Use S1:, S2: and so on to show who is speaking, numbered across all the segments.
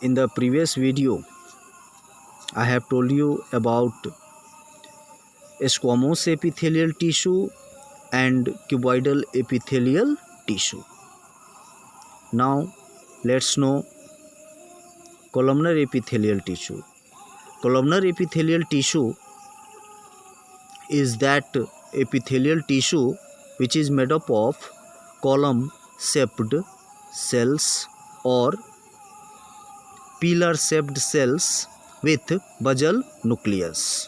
S1: In the previous video, I have told you about squamous epithelial tissue and cuboidal epithelial tissue. Now, let's know columnar epithelial tissue. Columnar epithelial tissue is that epithelial tissue which is made up of column-shaped cells or pillar-shaped cells with basal nucleus.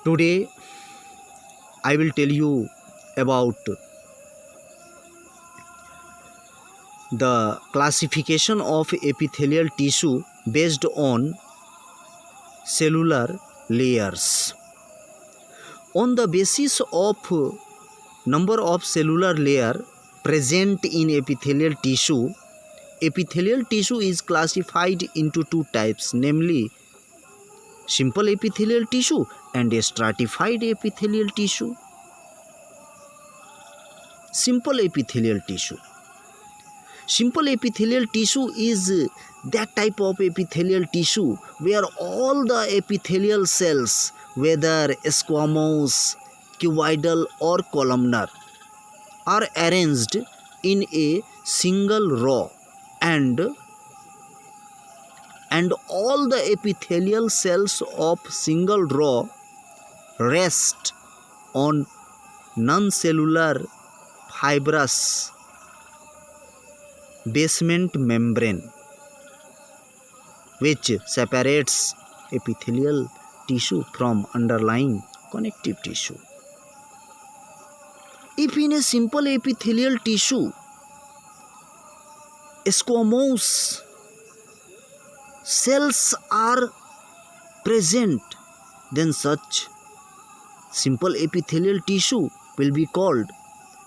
S1: Today, I will tell you about the classification of epithelial tissue based on cellular layers. On the basis of number of cellular layer present in epithelial tissue is classified into two types, namely simple epithelial tissue and stratified epithelial tissue. Simple epithelial tissue. Simple epithelial tissue is that type of epithelial tissue where all the epithelial cells, whether squamous, cuboidal or columnar, are arranged in a single row and all the epithelial cells of single row rest on non-cellular fibrous basement membrane which separates epithelial tissue from underlying connective tissue. If in a simple epithelial tissue squamous cells are present, then such simple epithelial tissue will be called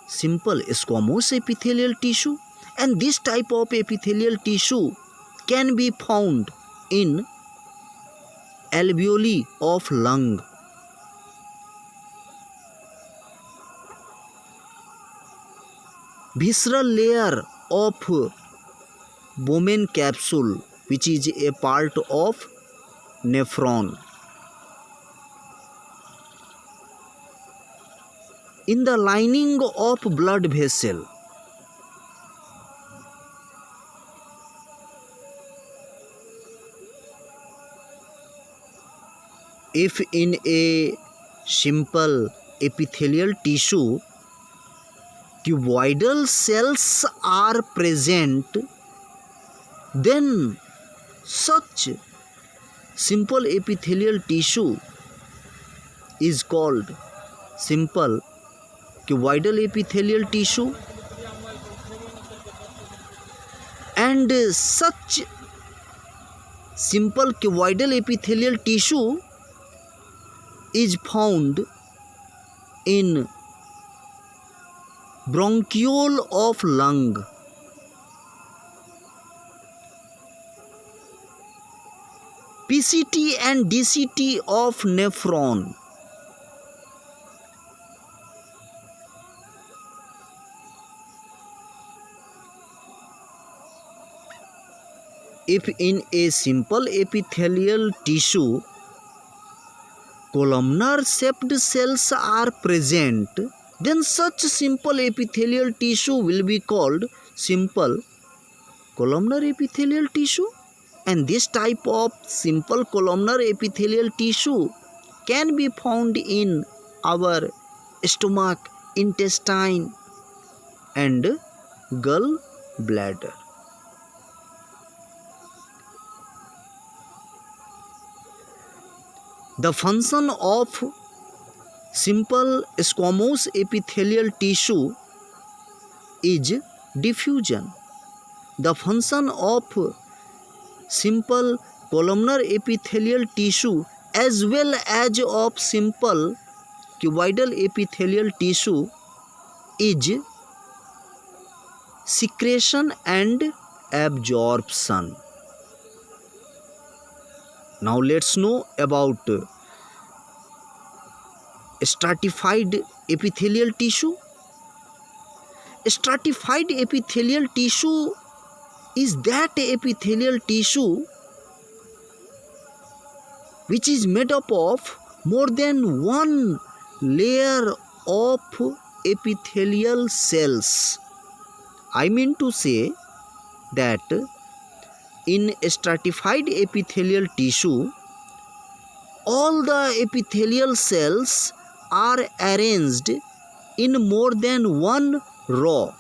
S1: simple squamous epithelial tissue, and this type of epithelial tissue can be found in alveoli of lung. Visceral layer of Bowman capsule, which is a part of nephron. In the lining of blood vessel. If in a simple epithelial tissue cuboidal cells are present, then such simple epithelial tissue is called simple cuboidal epithelial tissue, and such simple cuboidal epithelial tissue is found in bronchiole of lung. PCT and DCT of nephron. If in a simple epithelial tissue columnar shaped cells are present, then such simple epithelial tissue will be called simple columnar epithelial tissue, and this type of simple columnar epithelial tissue can be found in our stomach, intestine and gallbladder. The function of simple squamous epithelial tissue is diffusion. The function of simple columnar epithelial tissue as well as of simple cuboidal epithelial tissue is secretion and absorption. Now let's know about stratified epithelial tissue. Stratified epithelial tissue is that epithelial tissue which is made up of more than one layer of epithelial cells. I mean to say that in stratified epithelial tissue, all the epithelial cells are arranged in more than one row,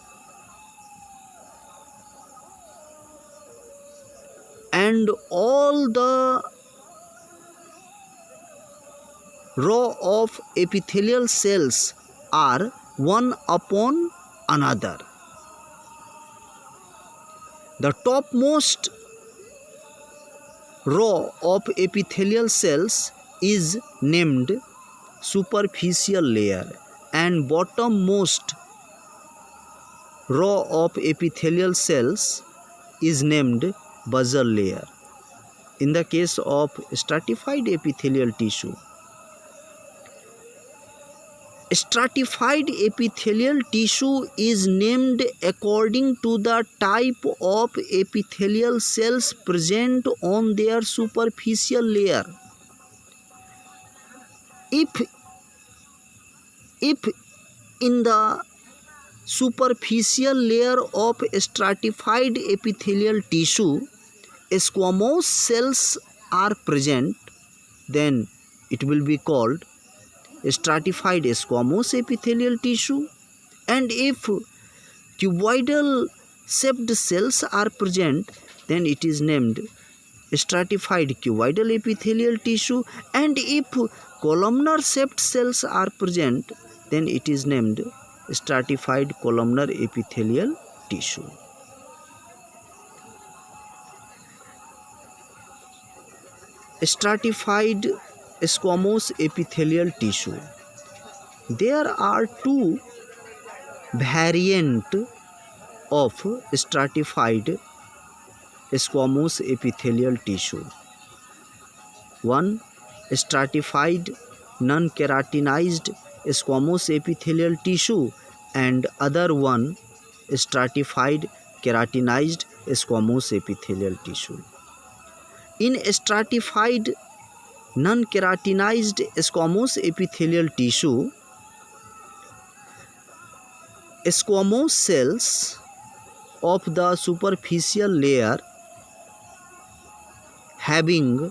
S1: and all the row of epithelial cells are one upon another. The topmost row of epithelial cells is named superficial layer, and bottommost row of epithelial cells is named basal layer. In the case of stratified epithelial tissue, stratified epithelial tissue is named according to the type of epithelial cells present on their superficial layer. If in the superficial layer of stratified epithelial tissue squamous cells are present, then it will be called stratified squamous epithelial tissue, and if cuboidal shaped cells are present, then it is named stratified cuboidal epithelial tissue, and if columnar shaped cells are present, then it is named stratified columnar epithelial tissue. Stratified squamous epithelial tissue. There are two variants of stratified squamous epithelial tissue. One, stratified non-keratinized squamous epithelial tissue, and other one, stratified keratinized squamous epithelial tissue. In stratified non-keratinized squamous epithelial tissue, squamous cells of the superficial layer having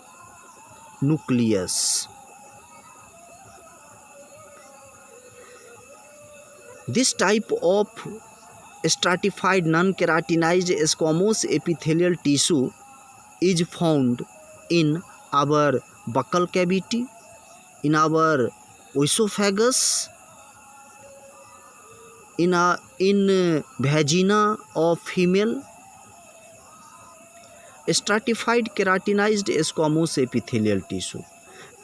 S1: nucleus. This type of stratified non-keratinized squamous epithelial tissue is found in our buccal cavity, in our esophagus, in vagina of female. Stratified keratinized squamous epithelial tissue.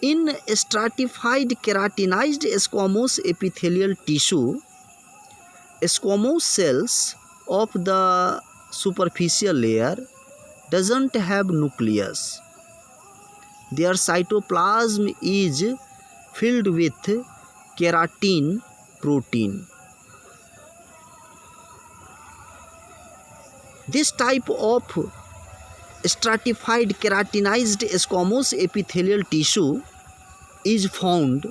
S1: In stratified keratinized squamous epithelial tissue, squamous cells of the superficial layer doesn't have nucleus. Their cytoplasm is filled with keratin protein. This type of stratified keratinized squamous epithelial tissue is found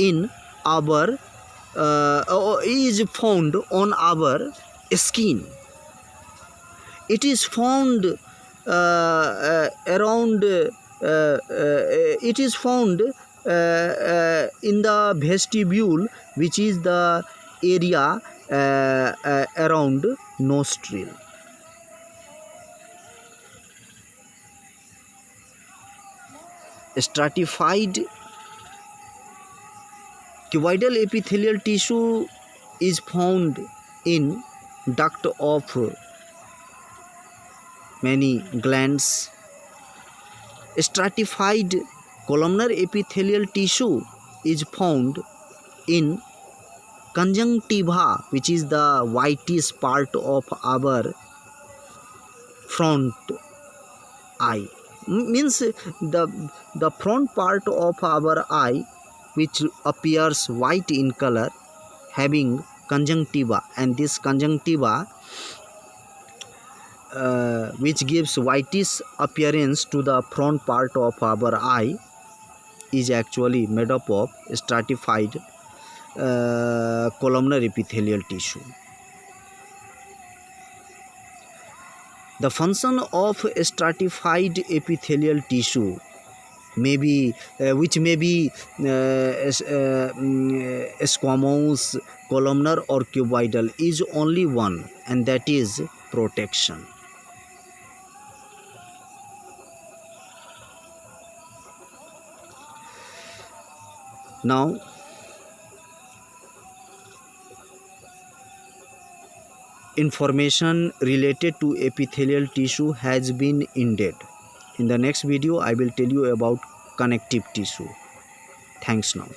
S1: on our skin. It is found in the vestibule, which is the area around nostril. Stratified cuboidal epithelial tissue is found in duct of many glands. Stratified columnar epithelial tissue is found in conjunctiva, which is the whitish part of our front eye. Means the front part of our eye, which appears white in color, having conjunctiva, and this conjunctiva which gives whitish appearance to the front part of our eye is actually made up of stratified columnar epithelial tissue. The function of stratified epithelial tissue may be squamous, columnar or cuboidal is only one, and that is protection. Now information related to epithelial tissue has been ended. In the next video I will tell you about connective tissue. Thanks now.